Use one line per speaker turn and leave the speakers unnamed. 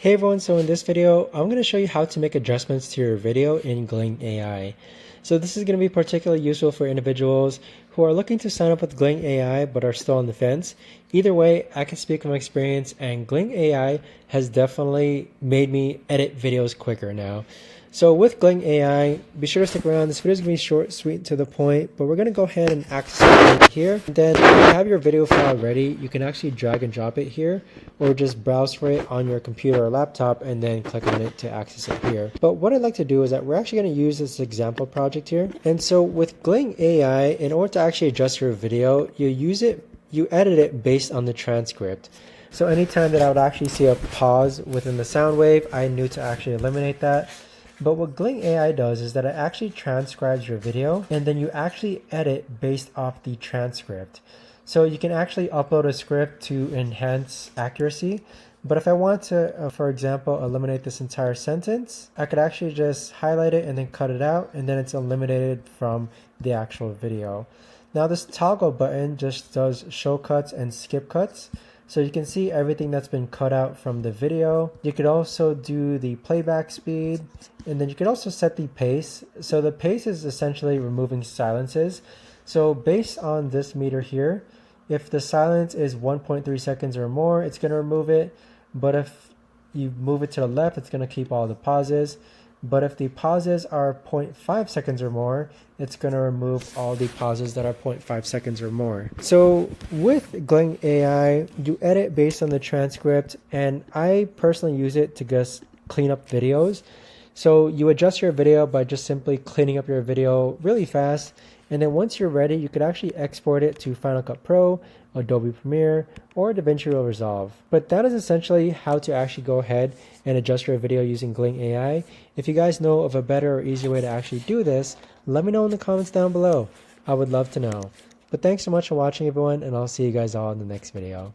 Hey everyone, so in this video, I'm going to show you how to make adjustments to your video in Gling AI. So this is going to be particularly useful for individuals who are looking to sign up with Gling AI but are still on the fence. Either way, I can speak from experience, and Gling AI has definitely made me edit videos quicker now. So with Gling AI, be sure to stick around. This video is going to be short, sweet, and to the point, but we're going to go ahead and access it right here. Then if you have your video file ready, you can actually drag and drop it here, or just browse for it on your computer or laptop and then click on it to access it here. But what I'd like to do is that we're actually going to use this example project here. And so with Gling AI, in order to actually adjust your video, you edit it based on the transcript. So anytime that I would actually see a pause within the sound wave, I knew to actually eliminate that. But what Gling AI does is that it actually transcribes your video and then you actually edit based off the transcript. So you can actually upload a script to enhance accuracy. But if I want to, for example, eliminate this entire sentence, I could actually just highlight it and then cut it out, and then it's eliminated from the actual video. Now this toggle button just does show cuts and skip cuts. So you can see everything that's been cut out from the video. You could also do the playback speed, and then you could also set the pace. So the pace is essentially removing silences. So based on this meter here, if the silence is 1.3 seconds or more, it's going to remove it. But if you move it to the left, it's going to keep all the pauses. But if the pauses are 0.5 seconds or more, it's going to remove all the pauses that are 0.5 seconds or more. So with Gling AI, you edit based on the transcript, and I personally use it to just clean up videos. So you adjust your video by just simply cleaning up your video really fast. And then once you're ready, you could actually export it to Final Cut Pro, Adobe Premiere, or DaVinci Resolve. But that is essentially how to actually go ahead and adjust your video using Gling AI. If you guys know of a better or easier way to actually do this, let me know in the comments down below. I would love to know. But thanks so much for watching, everyone, and I'll see you guys all in the next video.